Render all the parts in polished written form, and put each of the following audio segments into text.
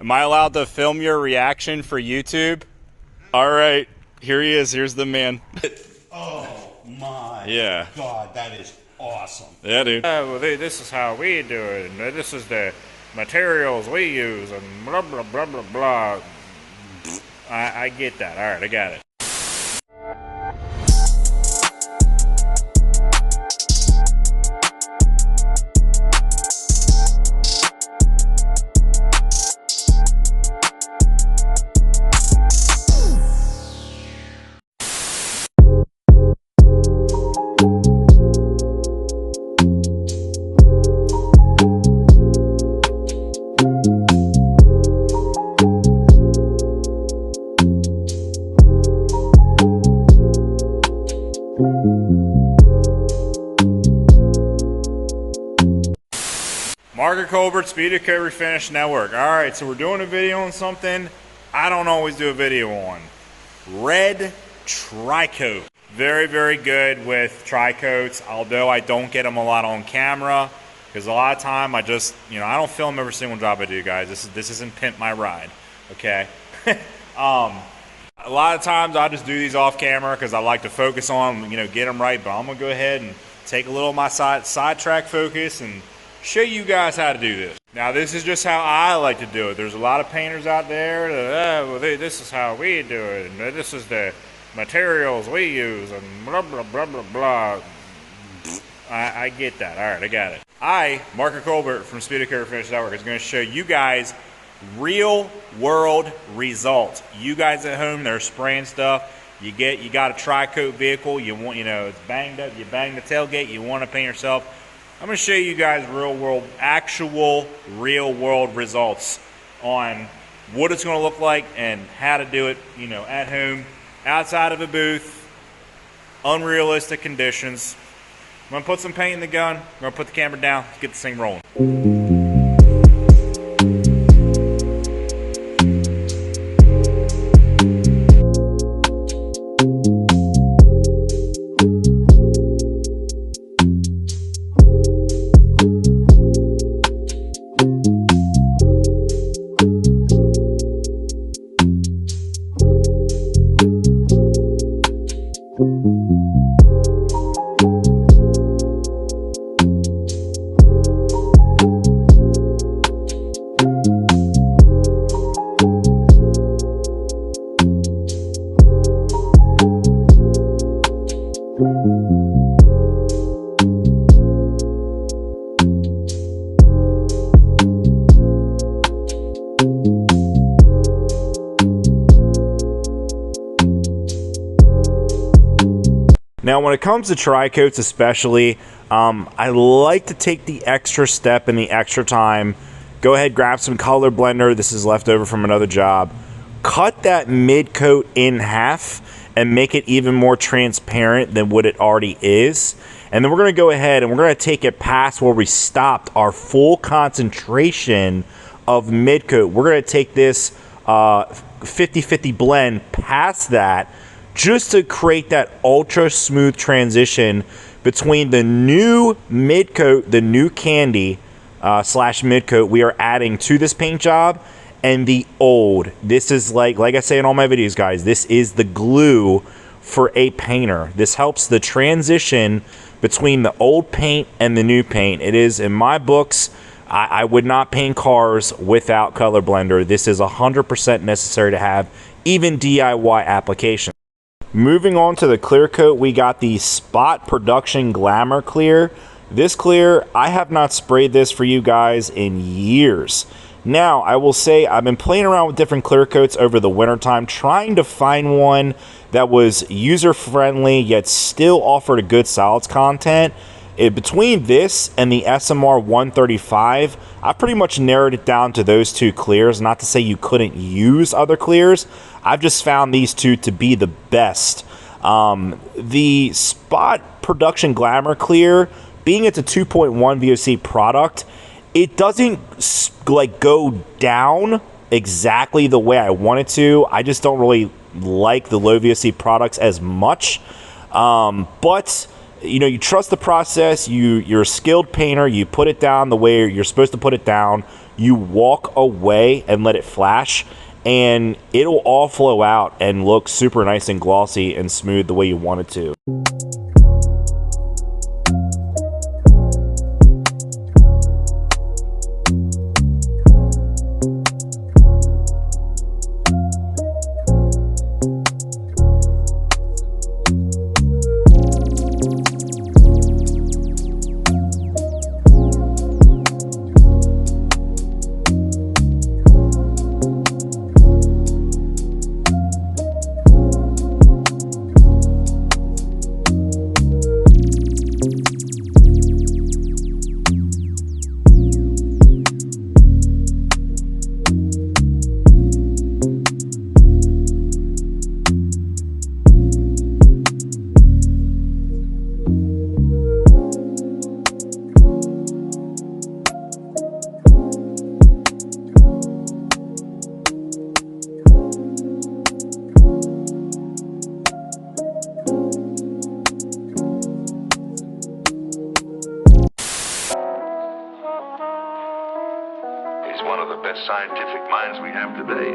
Am I allowed to film your reaction for YouTube? All right, here he is. Here's the man. Oh my Yeah. God, that is awesome. Yeah, dude. Well, this is how we do it, and this is the materials we use, and blah, blah, blah, blah, blah. I get that. All right, I got it. Marker Colbert, Spedicoat Refinish Network. All right, so we're doing a video on something I don't always do a video on. Red Tri-Coat. Very, very good with Tri-Coats, although I don't get them a lot on camera because a lot of time I just, I don't film every single job I do, guys. This isn't Pimp My Ride, okay? A lot of times I just do these off camera because I like to focus on, get them right, but I'm going to go ahead and take a little of my sidetrack focus and show you guys how to do this. Now this is just how I like to do it. There's a lot of painters out there that, this is how we do it, and this is the materials we use, and blah, blah, blah, blah, blah. I get that. All right, I got it. Marker Colbert from Spedicoat Refinish Network is going to show you guys real world results. You guys at home that are spraying stuff, you got a Tri-Coat vehicle, it's banged up, you bang the tailgate, you want to paint yourself. I'm going to show you guys actual real world results on what it's going to look like and how to do it, at home, outside of a booth, unrealistic conditions. I'm going to put some paint in the gun. I'm going to put the camera down. Let's get this thing rolling. Now, when it comes to Tri-Coats especially, I like to take the extra step and the extra time. Go ahead, grab some color blender. This is left over from another job. Cut that mid-coat in half and make it even more transparent than what it already is. And then we're going to go ahead and we're going to take it past where we stopped our full concentration of mid-coat. We're going to take this 50-50 blend past that, just to create that ultra smooth transition between the new mid coat, the new candy slash mid coat we are adding to this paint job, and the old. This is like I say in all my videos, guys, this is the glue for a painter. This helps the transition between the old paint and the new paint. It is, in my books, I would not paint cars without color blender. This is 100% necessary to have, even DIY applications. Moving on to the clear coat, we got the Spot Production Glamour Clear. This clear, I have not sprayed this for you guys in years. Now, I will say I've been playing around with different clear coats over the wintertime, trying to find one that was user-friendly, yet still offered a good solids content. Between this and the SMR 135, I pretty much narrowed it down to those two clears. Not to say you couldn't use other clears. I've just found these two to be the best. The Spot Production Glamour Clear, being it's a 2.1 VOC product, it doesn't go down exactly the way I want it to. I just don't really like the low VOC products as much. But you trust the process. You're a skilled painter. You put it down the way you're supposed to put it down. you walk away and let it flash, and it'll all flow out and look super nice and glossy and smooth the way you want it to. He's one of the best scientific minds we have today.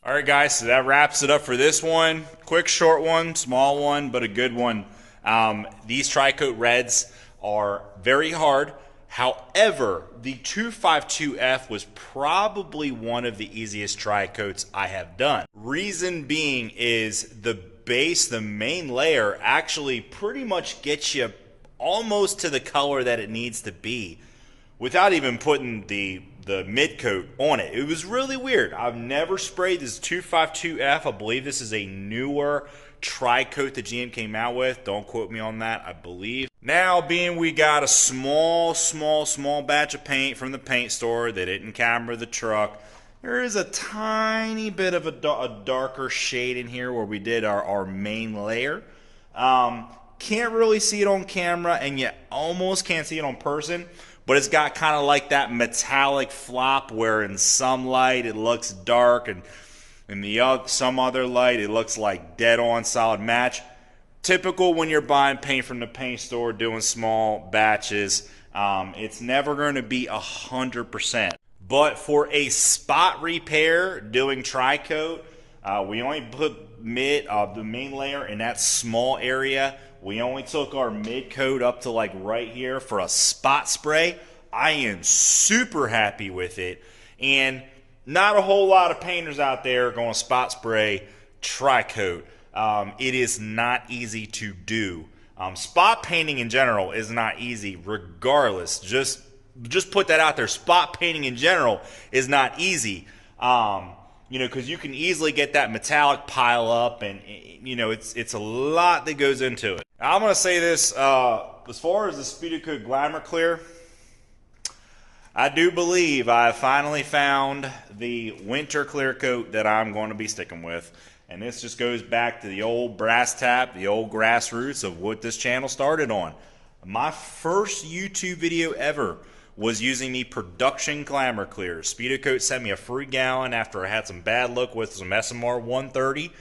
All right, guys, so that wraps it up for this one. Quick, short one, small one, but a good one. These Tri-Coat Reds are very hard. However, the 252F was probably one of the easiest Tri-Coats I have done. Reason being is the base, the main layer, actually pretty much gets you almost to the color that it needs to be without even putting the mid coat on it. It was really weird. I've never sprayed this 252F. I believe this is a newer Tri-Coat that GM came out with. Don't quote me on that, I believe. Now, being we got a small batch of paint from the paint store, they didn't camera the truck. There is a tiny bit of a darker shade in here where we did our main layer. Can't really see it on camera, and you almost can't see it on person. But it's got kind of like that metallic flop where in some light it looks dark, and in some other light it looks like dead on solid match. Typical when you're buying paint from the paint store, doing small batches. It's never going to be 100%. But for a spot repair doing Tri-Coat, we only put the main layer in that small area. We only took our mid coat up to like right here for a spot spray. I am super happy with it. And not a whole lot of painters out there going spot spray Tri-Coat. It is not easy to do. Spot painting in general is not easy regardless. Just put that out there. Spot painting in general is not easy. Because you can easily get that metallic pile up, and it's a lot that goes into it. I'm gonna say this: as far as the Speedocoat Glamour Clear, I do believe I have finally found the winter clear coat that I'm going to be sticking with, and this just goes back to the old brass tap, the old grassroots of what this channel started on. My first YouTube video ever was using the Production Glamour Clear. Speedocoat sent me a free gallon after I had some bad luck with some SMR 130,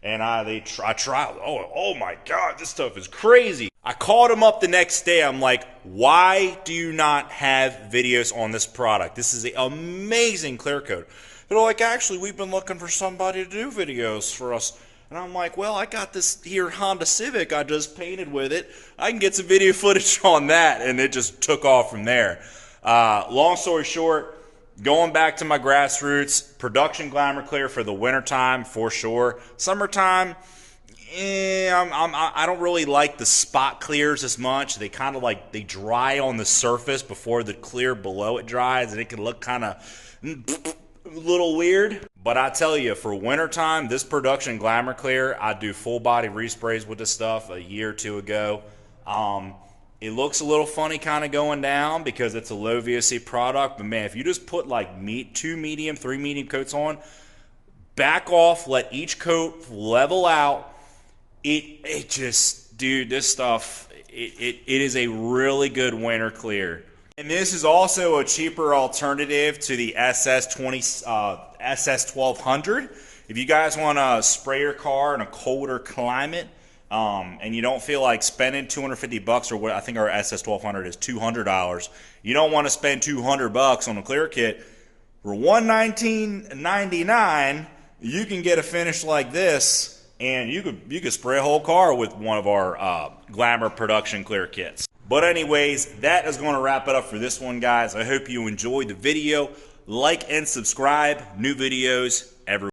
and I tried. Oh my God, this stuff is crazy. I called them up the next day. I'm like, why do you not have videos on this product? This is an amazing clear coat. They're like, actually, we've been looking for somebody to do videos for us. And I'm like, well, I got this here Honda Civic I just painted with it. I can get some video footage on that. And it just took off from there. Long story short, going back to my grassroots, Production Glamour Clear for the wintertime for sure. Summertime, I don't really like the spot clears as much. They kind of they dry on the surface before the clear below it dries, and it can look kind of little weird. But I tell you, for wintertime, this Production Glamour Clear, I do full body resprays with this stuff a year or two ago. It looks a little funny kind of going down because it's a low VOC product. But man, if you just put like 2 medium, 3 medium coats on, back off, let each coat level out. It just, dude, this stuff, it is a really good winter clear. And this is also a cheaper alternative to the SS1200. If you guys want to spray your car in a colder climate, and you don't feel like spending $250 or what I think our SS1200 is $200, you don't want to spend $200 on a clear kit. For $119.99, you can get a finish like this, and you could spray a whole car with one of our Glamour Production Clear kits. But anyways, that is going to wrap it up for this one, guys. I hope you enjoyed the video. Like and subscribe. New videos every